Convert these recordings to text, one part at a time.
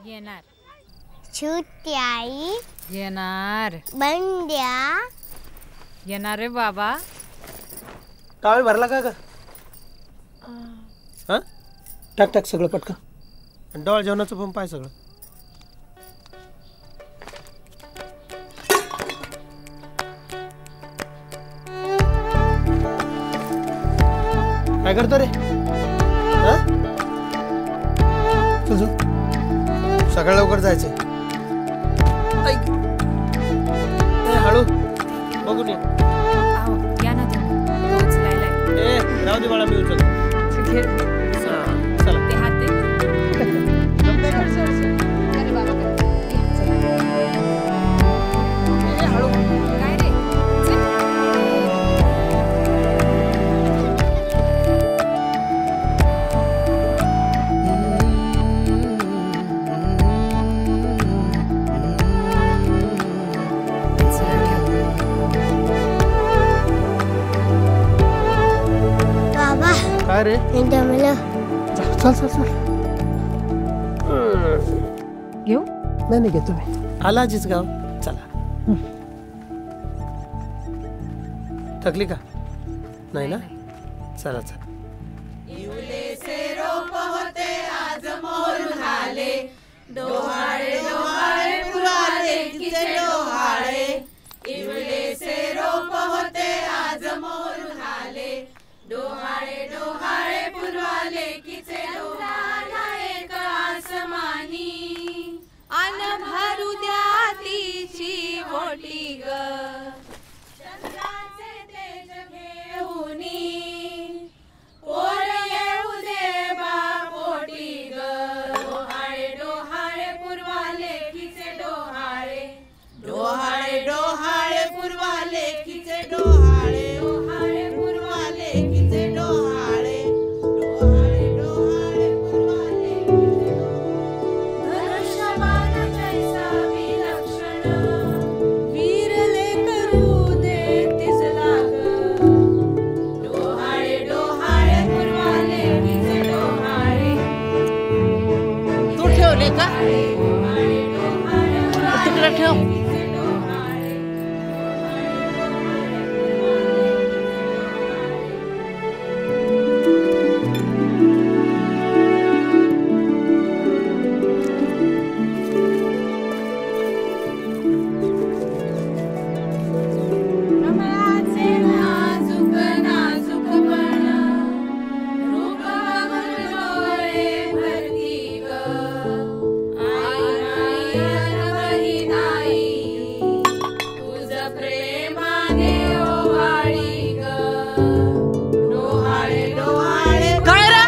येणार. छोटी आई येणार. बंड्या येणार रे बाबा. टावेल भरला का ग? हा टाक टाक सगळं पटकन. आणि डोळ जेवणाचं पण पाय सगळं. काय करतो रे? चल सकाळ लवकर जायचंय. हळू बघून ये. या ना तुम्ही उचलायला. राहू दे बाळा मी उचल. चला ते हात दे. हळू. काय रे बाबा काय रे? मला चल चल चल. घेऊ. नाही घेतो मी. आला आजीच गाव. चला. थकली का? नाही ना. चला चला. भरू द्या तिची ओटी ग चंद्राचे तेज घेऊनी पोर येऊ दे बापोटी ग डोहाळे डोहाळे पूर्वाले किचे डोहाळे डोहाळे डोहाळे पूर्वाले किचे डोहाळे डोहाळे पूर्वाले किचे डोहाळे डोहाळे डोहाळे पूर्वाले किचे धनुष्यबाण जैसा विलक्षण वीरले करू दे तिसला ग डोहाळे डोहाळे पूर्वाले किचे डोहाळे तू ठेवले का? डोहाळे डोहाळे तिकडे ठेव. किचे डोहाळे कमळाचे नाजूक नाजूकपण रूप बघून डोळे भरती ग आई नाही अनवही नाही तुझ प्रेमाने ओवाळी ग डोहाळे डोहाळे काय रे?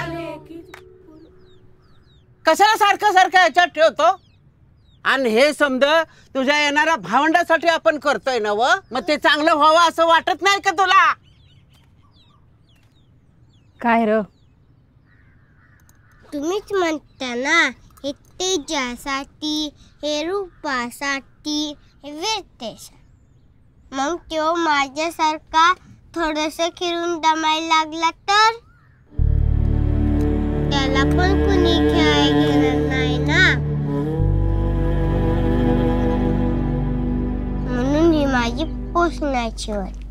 कशाला सारखं सारखं याच्यात ठेवतो? आणि हे समज तुझ्या येणाऱ्या भावंडासाठी आपण करतोय ना व मग ते चांगलं व्हावं असं वाटत नाही का तुला? काय र? तुम्हीच म्हणता ना हे तेजासाठी हे रूपासाठी हे वीरतेसाठी. मग तो माझ्यासारखा थोडस खिरून दमायला लागला तर त्याला पण कुणी खेळायला घेणार नाही ना. म्हणून ही माझी पोसण्याची वाट.